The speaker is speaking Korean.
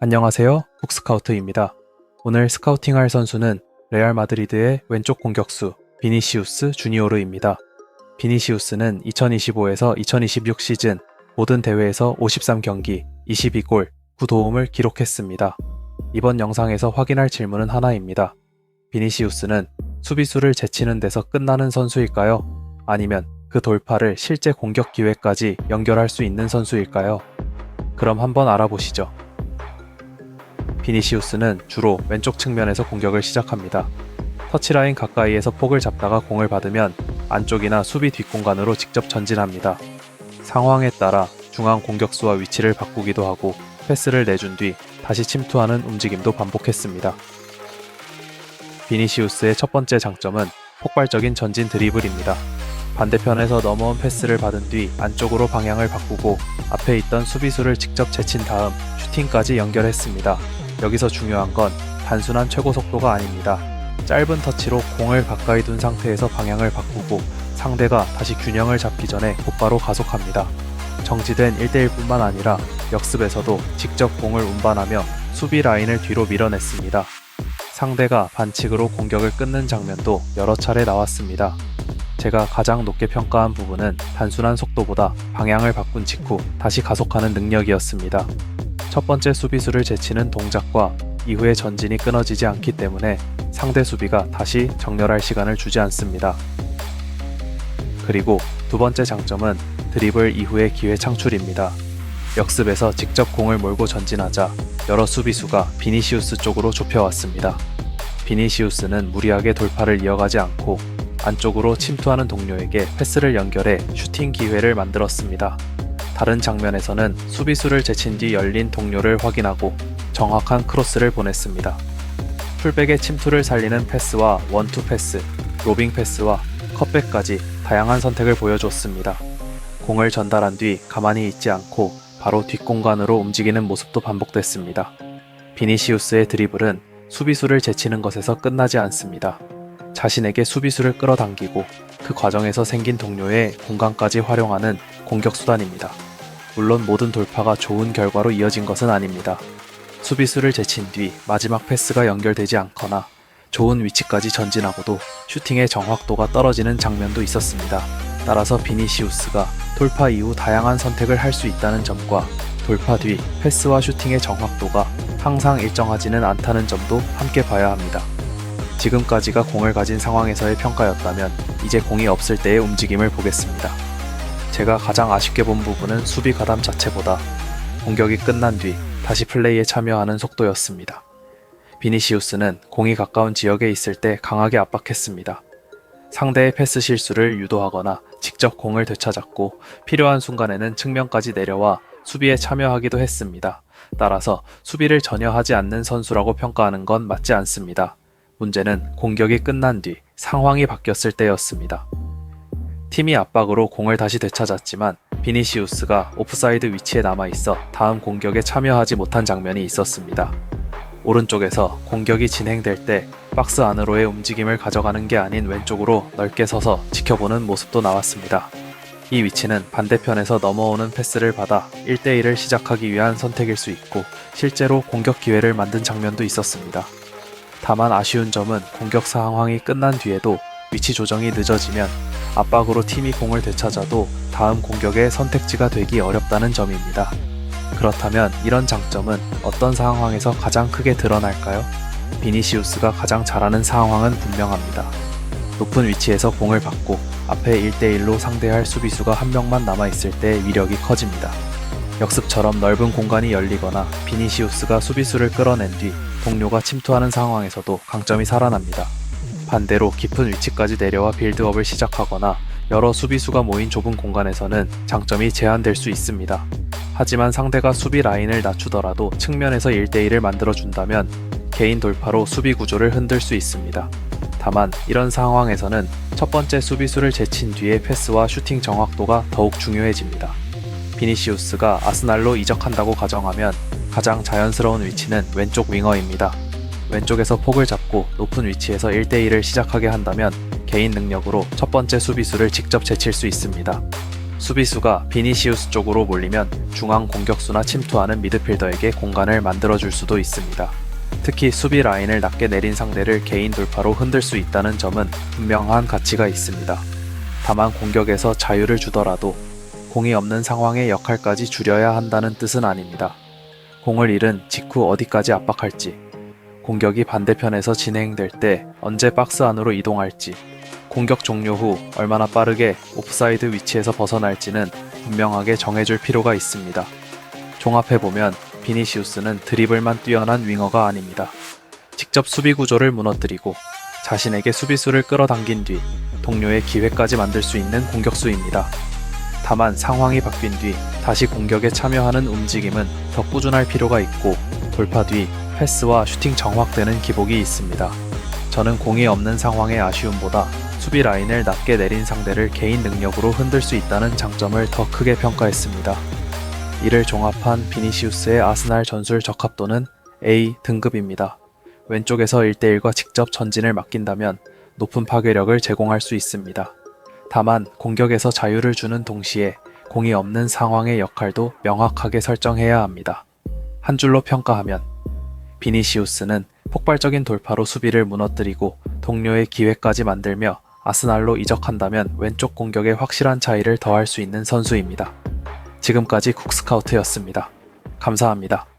안녕하세요. 북스카우트입니다. 오늘 스카우팅할 선수는 레알 마드리드의 왼쪽 공격수 비니시우스 주니오르입니다. 비니시우스는 2025에서 2026 시즌 모든 대회에서 53경기, 22골, 9도움을 기록했습니다. 이번 영상에서 확인할 질문은 하나입니다. 비니시우스는 수비수를 제치는 데서 끝나는 선수일까요? 아니면 그 돌파를 실제 공격 기회까지 연결할 수 있는 선수일까요? 그럼 한번 알아보시죠. 비니시우스는 주로 왼쪽 측면에서 공격을 시작합니다. 터치라인 가까이에서 폭을 잡다가 공을 받으면 안쪽이나 수비 뒷공간으로 직접 전진합니다. 상황에 따라 중앙 공격수와 위치를 바꾸기도 하고 패스를 내준 뒤 다시 침투하는 움직임도 반복했습니다. 비니시우스의 첫 번째 장점은 폭발적인 전진 드리블입니다. 반대편에서 넘어온 패스를 받은 뒤 안쪽으로 방향을 바꾸고 앞에 있던 수비수를 직접 제친 다음 슈팅까지 연결했습니다. 여기서 중요한 건 단순한 최고 속도가 아닙니다. 짧은 터치로 공을 가까이 둔 상태에서 방향을 바꾸고 상대가 다시 균형을 잡기 전에 곧바로 가속합니다. 정지된 1대1뿐만 아니라 역습에서도 직접 공을 운반하며 수비 라인을 뒤로 밀어냈습니다. 상대가 반칙으로 공격을 끊는 장면도 여러 차례 나왔습니다. 제가 가장 높게 평가한 부분은 단순한 속도보다 방향을 바꾼 직후 다시 가속하는 능력이었습니다. 첫 번째 수비수를 제치는 동작과 이후의 전진이 끊어지지 않기 때문에 상대 수비가 다시 정렬할 시간을 주지 않습니다. 그리고 두 번째 장점은 드리블 이후의 기회 창출입니다. 역습에서 직접 공을 몰고 전진하자 여러 수비수가 비니시우스 쪽으로 좁혀왔습니다. 비니시우스는 무리하게 돌파를 이어가지 않고 안쪽으로 침투하는 동료에게 패스를 연결해 슈팅 기회를 만들었습니다. 다른 장면에서는 수비수를 제친 뒤 열린 동료를 확인하고 정확한 크로스를 보냈습니다. 풀백의 침투를 살리는 패스와 원투 패스, 로빙 패스와 컷백까지 다양한 선택을 보여줬습니다. 공을 전달한 뒤 가만히 있지 않고 바로 뒷공간으로 움직이는 모습도 반복됐습니다. 비니시우스의 드리블은 수비수를 제치는 것에서 끝나지 않습니다. 자신에게 수비수를 끌어당기고 그 과정에서 생긴 동료의 공간까지 활용하는 공격 수단입니다. 물론 모든 돌파가 좋은 결과로 이어진 것은 아닙니다. 수비수를 제친 뒤 마지막 패스가 연결되지 않거나 좋은 위치까지 전진하고도 슈팅의 정확도가 떨어지는 장면도 있었습니다. 따라서 비니시우스가 돌파 이후 다양한 선택을 할 수 있다는 점과 돌파 뒤 패스와 슈팅의 정확도가 항상 일정하지는 않다는 점도 함께 봐야 합니다. 지금까지가 공을 가진 상황에서의 평가였다면 이제 공이 없을 때의 움직임을 보겠습니다. 제가 가장 아쉽게 본 부분은 수비 가담 자체보다 공격이 끝난 뒤 다시 플레이에 참여하는 속도였습니다. 비니시우스는 공이 가까운 지역에 있을 때 강하게 압박했습니다. 상대의 패스 실수를 유도하거나 직접 공을 되찾았고 필요한 순간에는 측면까지 내려와 수비에 참여하기도 했습니다. 따라서 수비를 전혀 하지 않는 선수라고 평가하는 건 맞지 않습니다. 문제는 공격이 끝난 뒤 상황이 바뀌었을 때였습니다. 팀이 압박으로 공을 다시 되찾았지만 비니시우스가 오프사이드 위치에 남아있어 다음 공격에 참여하지 못한 장면이 있었습니다. 오른쪽에서 공격이 진행될 때 박스 안으로의 움직임을 가져가는 게 아닌 왼쪽으로 넓게 서서 지켜보는 모습도 나왔습니다. 이 위치는 반대편에서 넘어오는 패스를 받아 1대1을 시작하기 위한 선택일 수 있고 실제로 공격 기회를 만든 장면도 있었습니다. 다만 아쉬운 점은 공격 상황이 끝난 뒤에도 위치 조정이 늦어지면 압박으로 팀이 공을 되찾아도 다음 공격의 선택지가 되기 어렵다는 점입니다. 그렇다면 이런 장점은 어떤 상황에서 가장 크게 드러날까요? 비니시우스가 가장 잘하는 상황은 분명합니다. 높은 위치에서 공을 받고 앞에 1대1로 상대할 수비수가 한 명만 남아있을 때 위력이 커집니다. 역습처럼 넓은 공간이 열리거나 비니시우스가 수비수를 끌어낸 뒤 동료가 침투하는 상황에서도 강점이 살아납니다. 반대로 깊은 위치까지 내려와 빌드업을 시작하거나 여러 수비수가 모인 좁은 공간에서는 장점이 제한될 수 있습니다. 하지만 상대가 수비 라인을 낮추더라도 측면에서 1대1을 만들어준다면 개인 돌파로 수비 구조를 흔들 수 있습니다. 다만 이런 상황에서는 첫 번째 수비수를 제친 뒤의 패스와 슈팅 정확도가 더욱 중요해집니다. 비니시우스가 아스날로 이적한다고 가정하면 가장 자연스러운 위치는 왼쪽 윙어입니다. 왼쪽에서 폭을 잡고 높은 위치에서 1대1을 시작하게 한다면 개인 능력으로 첫 번째 수비수를 직접 제칠 수 있습니다. 수비수가 비니시우스 쪽으로 몰리면 중앙 공격수나 침투하는 미드필더에게 공간을 만들어줄 수도 있습니다. 특히 수비 라인을 낮게 내린 상대를 개인 돌파로 흔들 수 있다는 점은 분명한 가치가 있습니다. 다만 공격에서 자유를 주더라도 공이 없는 상황의 역할까지 줄여야 한다는 뜻은 아닙니다. 공을 잃은 직후 어디까지 압박할지, 공격이 반대편에서 진행될 때 언제 박스 안으로 이동할지, 공격 종료 후 얼마나 빠르게 옵사이드 위치에서 벗어날지는 분명하게 정해줄 필요가 있습니다. 종합해보면 비니시우스는 드리블만 뛰어난 윙어가 아닙니다. 직접 수비 구조를 무너뜨리고 자신에게 수비수를 끌어당긴 뒤 동료의 기회까지 만들 수 있는 공격수입니다. 다만 상황이 바뀐 뒤 다시 공격에 참여하는 움직임은 더 꾸준할 필요가 있고 돌파 뒤 패스와 슈팅 정확되는 기복이 있습니다. 저는 공이 없는 상황의 아쉬움보다 수비 라인을 낮게 내린 상대를 개인 능력으로 흔들 수 있다는 장점을 더 크게 평가했습니다. 이를 종합한 비니시우스의 아스날 전술 적합도는 A 등급입니다. 왼쪽에서 1대1과 직접 전진을 맡긴다면 높은 파괴력을 제공할 수 있습니다. 다만 공격에서 자유를 주는 동시에 공이 없는 상황의 역할도 명확하게 설정해야 합니다. 한 줄로 평가하면 비니시우스는 폭발적인 돌파로 수비를 무너뜨리고 동료의 기회까지 만들며 아스날로 이적한다면 왼쪽 공격에 확실한 차이를 더할 수 있는 선수입니다. 지금까지 쿡스카우트였습니다. 감사합니다.